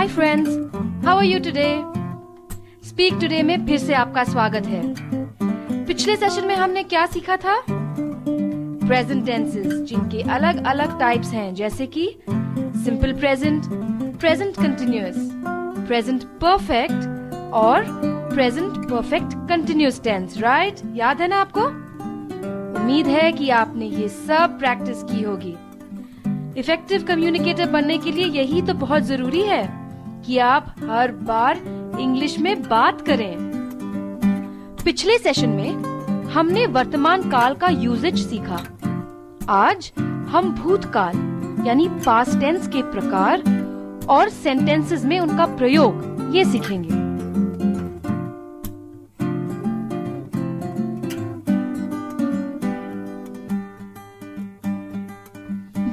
Hi friends, how are you today? Speak today में फिर से आपका स्वागत है। पिछले सेशन में हमने क्या सीखा था? प्रेजेंट टेंसेस, जिनके अलग अलग टाइप्स हैं, जैसे कि simple present, present continuous, present perfect और present perfect continuous tense. Right? याद है ना आपको? उम्मीद है कि आपने ये सब प्रैक्टिस की होगी। इफेक्टिव कम्युनिकेटर बनने के लिए यही तो बहुत जरूरी है कि आप हर बार इंग्लिश में बात करें। पिछले सेशन में हमने वर्तमान काल का यूजेज सीखा। आज हम भूतकाल यानी पास्ट टेंस के प्रकार और सेंटेंसेस में उनका प्रयोग ये सीखेंगे।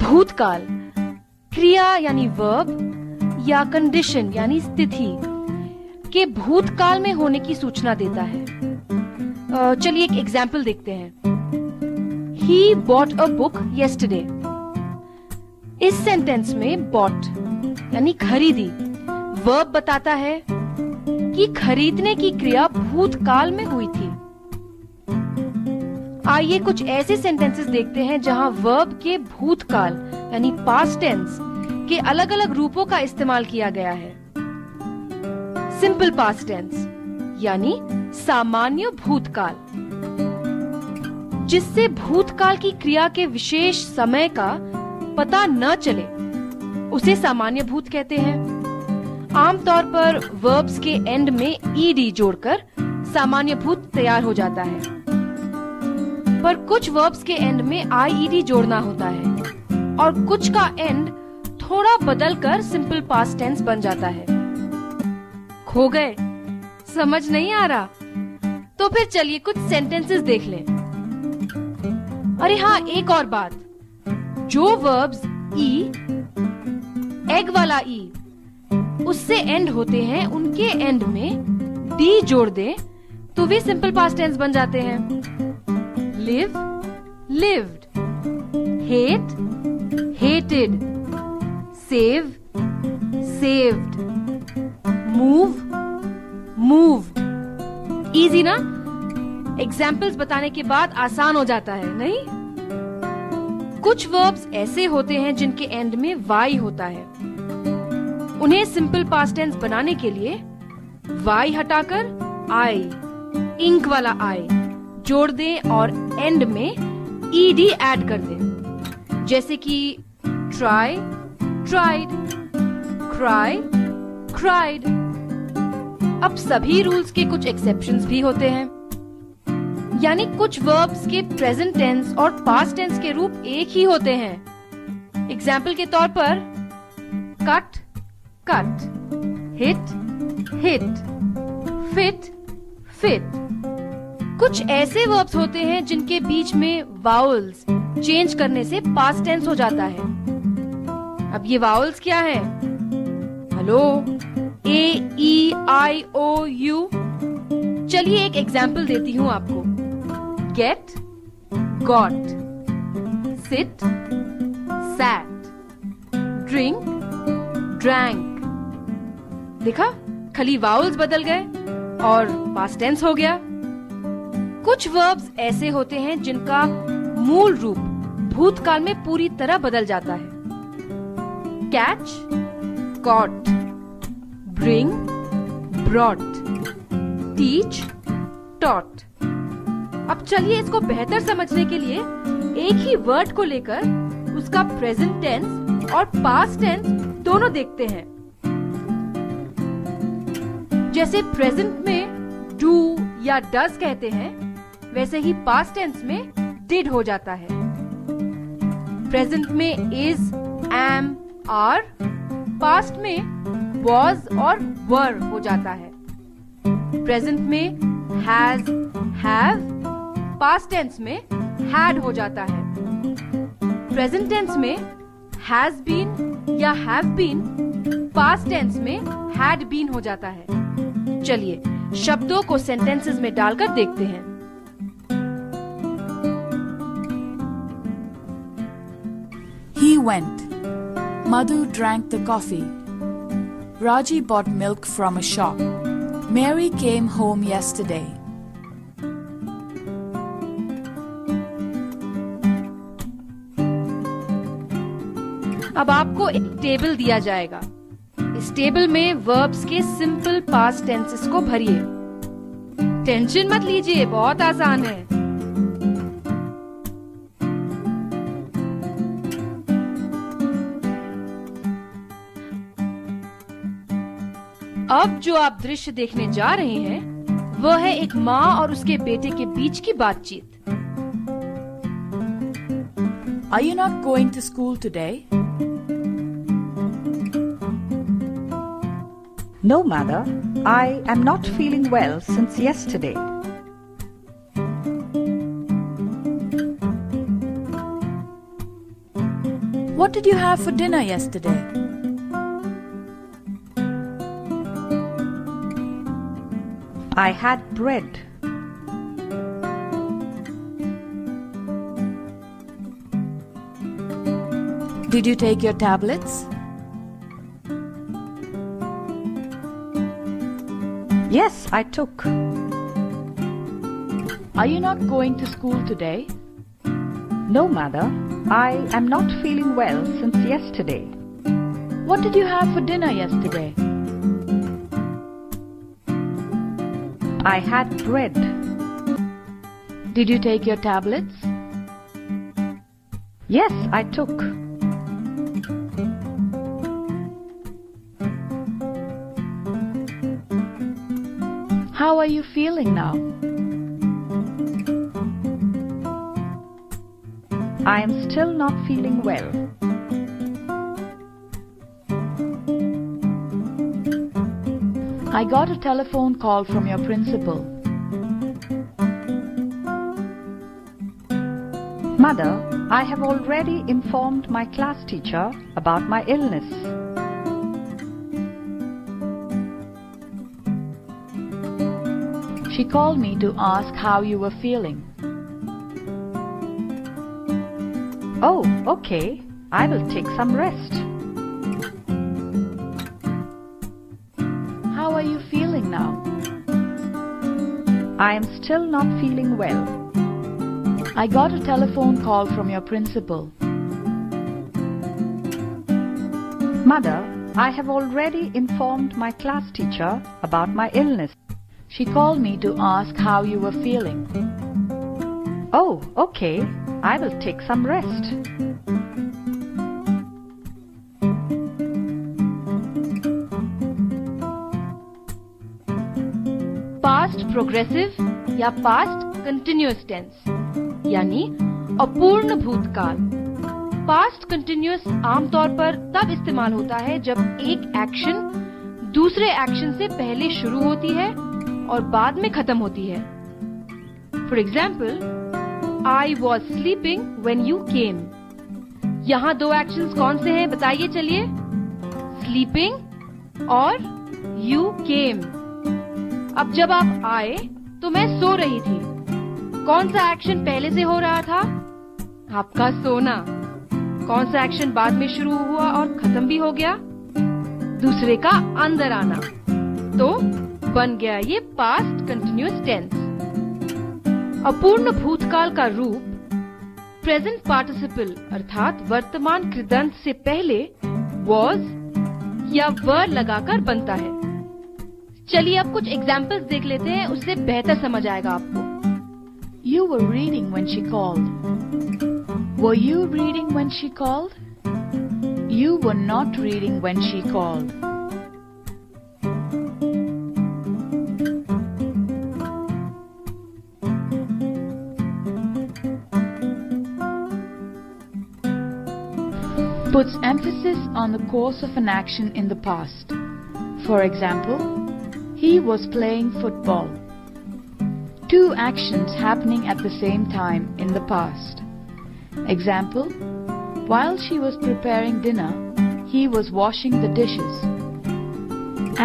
भूतकाल क्रिया यानी वर्ब या कंडीशन यानी स्थिति के भूतकाल में होने की सूचना देता है। चलिए एक एग्जाम्पल देखते हैं। He bought a book yesterday। इस सेंटेंस में bought यानी खरीदी वर्ब बताता है कि खरीदने की क्रिया भूतकाल में हुई थी। आइए कुछ ऐसे सेंटेंसेस देखते हैं जहां वर्ब के भूतकाल यानी पास्ट टेंस के अलग अलग रूपों का इस्तेमाल किया गया है। सिंपल पास्ट टेंस यानी सामान्य भूतकाल, जिससे भूतकाल की क्रिया के विशेष समय का पता न चले, उसे सामान्य भूत कहते हैं। आमतौर पर वर्ब्स के एंड में ईडी जोड़कर सामान्य भूत तैयार हो जाता है, पर कुछ वर्ब्स के एंड में आईईडी जोड़ना होता है और कुछ का एंड थोड़ा बदलकर सिंपल पास्ट टेंस बन जाता है। खो गए? समझ नहीं आ रहा? तो फिर चलिए कुछ सेंटेंसेस देख लें। अरे हाँ, एक और बात, जो वर्ब्स ई, एग वाला ई, उससे एंड होते हैं, उनके एंड में डी जोड़ दें तो वे सिंपल पास्ट टेंस बन जाते हैं। live, lived, hate, hated, save, saved, move, moved। Easy ना? एग्जाम्पल्स बताने के बाद आसान हो जाता है, नहीं? कुछ वर्ब्स ऐसे होते हैं जिनके एंड में वाई होता है। उन्हें सिंपल पास्ट टेंस बनाने के लिए वाई हटाकर आई, इंक वाला आई जोड़ दें और एंड में ईडी ऐड कर दें, जैसे कि ट्राई, ट्राइड, क्राई, क्राइड। अब सभी रूल्स के कुछ एक्सेप्शंस भी होते हैं, यानी कुछ वर्ब्स के प्रेजेंट टेंस और पास्ट टेंस के रूप एक ही होते हैं। एग्जाम्पल के तौर पर cut, cut, hit, hit, fit, fit. कुछ ऐसे वर्ब्स होते हैं जिनके बीच में वाउल्स चेंज करने से पास्ट टेंस हो जाता है। अब ये वाउल्स क्या है? Hello, A, E, I, O, U. चलिए एक एग्जाम्पल देती हूँ आपको। Get, got, sit, sat, drink, drank. देखा, खाली वाउल्स बदल गए और पास्ट टेंस हो गया। कुछ वर्ब्स ऐसे होते हैं जिनका मूल रूप भूतकाल में पूरी तरह बदल जाता है। Catch, caught, bring, brought, teach, taught. अब चलिए इसको बेहतर समझने के लिए एक ही वर्ड को लेकर उसका प्रेजेंट टेंस और पास्ट टेंस दोनों देखते हैं। जैसे प्रेजेंट में डू या डज कहते हैं, वैसे ही पास्ट टेंस में डिड हो जाता है। प्रेजेंट में इज, एम, आर, पास्ट में वॉज और वर हो जाता है। प्रेजेंट में हैज, हैव, पास्ट टेंस में हैड हो जाता है। प्रेजेंट टेंस में हैज बीन या हैव बीन, पास्ट टेंस में हैड बीन हो जाता है। चलिए शब्दों को सेंटेंसेस में डालकर देखते हैं। He went. Madhu drank the coffee. Raji bought milk from a shop. Mary came home yesterday. अब आपको एक टेबल दिया जाएगा। इस टेबल में वर्ब्स के सिंपल पास्ट टेंसेस को भरिए। टेंशन मत लीजिए, बहुत आसान है। अब जो आप दृश्य देखने जा रहे हैं वह है एक माँ और उसके बेटे के बीच की बातचीत। Are you not going to school today? No, Mother. I am not feeling well since yesterday. What did you have for dinner yesterday? I had bread. Did you take your tablets? Yes, I took. Are you not going to school today? No, Mother. I am not feeling well since yesterday. What did you have for dinner yesterday? I had bread. Did you take your tablets? Yes, I took. How are you feeling now? I am still not feeling well. I got a telephone call from your principal. Mother, I have already informed my class teacher about my illness. She called me to ask how you were feeling. Oh, okay. I will take some rest. How are you feeling now? I am still not feeling well. I got a telephone call from your principal. Mother, I have already informed my class teacher about my illness. She called me to ask how you were feeling. Oh, okay. I will take some rest. Past progressive या past continuous tense यानी अपूर्ण भूतकाल। Past continuous आमतौर पर तब इस्तेमाल होता है जब एक एक्शन दूसरे एक्शन से पहले शुरू होती है और बाद में खत्म होती है। For example, I was sleeping when you came. यहाँ दो एक्शंस कौन से हैं बताइए चलिए। स्लीपिंग और you came। अब जब आप आए तो मैं सो रही थी। कौन सा एक्शन पहले से हो रहा था? आपका सोना। कौन सा एक्शन बाद में शुरू हुआ और खत्म भी हो गया? दूसरे का अंदर आना। तो बन गया ये पास्ट कंटिन्यूअस टेंस। अपूर्ण भूतकाल का रूप प्रेजेंट पार्टिसिपल अर्थात वर्तमान कृदंत से पहले was या were लगाकर बनता है। चलिए अब कुछ एग्जाम्पल्स देख लेते हैं, उससे बेहतर समझ आएगा आपको। You were reading when she called. Were you reading when she called? You were not reading when she called. Puts emphasis on the course of an action in the past. For example, he was playing football. Two actions happening at the same time in the past. Example, while she was preparing dinner, he was washing the dishes.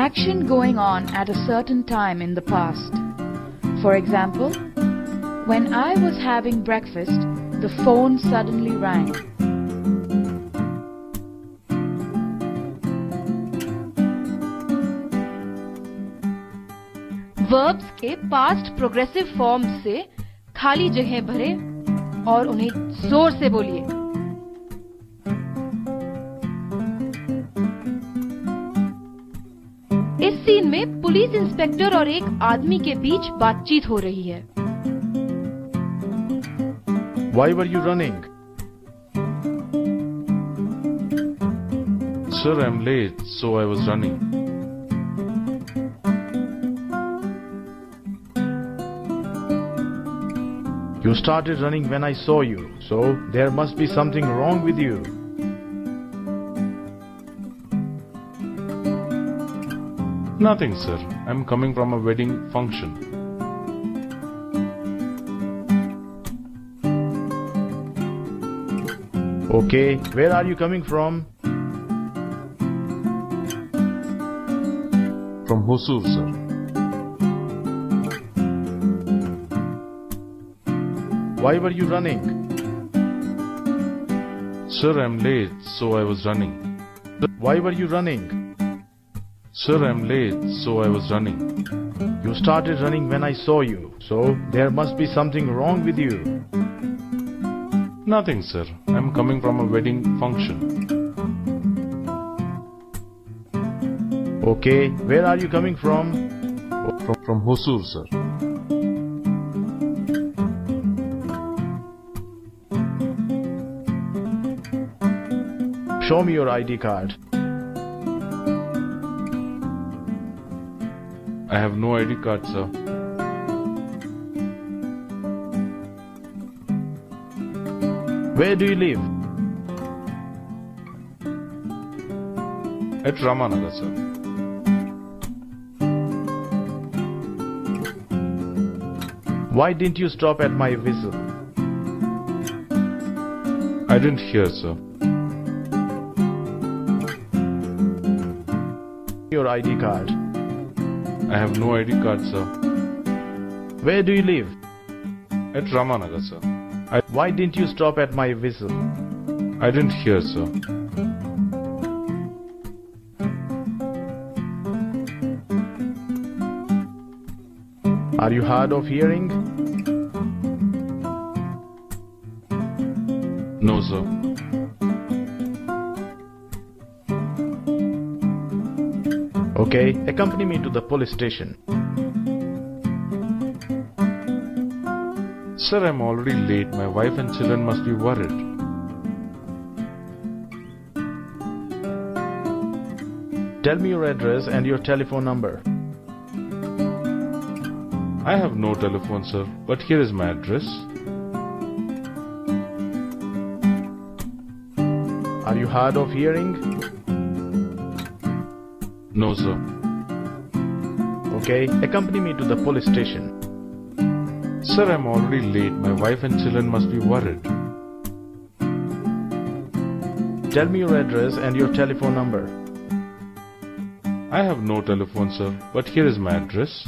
Action going on at a certain time in the past. For example, when I was having breakfast, the phone suddenly rang. Verbs के past progressive form से खाली जगह भरे और उन्हें जोर से बोलिए। इस सीन में पुलिस इंस्पेक्टर और एक आदमी के बीच बातचीत हो रही है। Why were you running? Sir, I'm late, so I was running. You started running when I saw you, so there must be something wrong with you. Nothing, sir. I'm coming from a wedding function. Okay, where are you coming from? From Hosur, sir. Why were you running? Sir, I'm late, so I was running. Why were you running? Sir, I'm late, so I was running. You started running when I saw you, so there must be something wrong with you. Nothing, sir. I'm coming from a wedding function. Okay, where are you coming from? From Hosur, sir. Show me your ID card. I have no ID card, sir. Where do you live? At Ramanagar, sir. Why didn't you stop at my whistle? I didn't hear, sir. Your ID card. I have no ID card, sir. Where do you live? At Ramanagar, sir. Why didn't you stop at my whistle? I didn't hear, sir. Are you hard of hearing? No, sir. Okay, accompany me to the police station. Sir, I'm already late. My wife and children must be worried. Tell me your address and your telephone number. I have no telephone, sir, but here is my address. Are you hard of hearing? No, sir. Okay, accompany me to the police station. Sir, I'm already late. My wife and children must be worried. Tell me your address and your telephone number. I have no telephone, sir, but here is my address.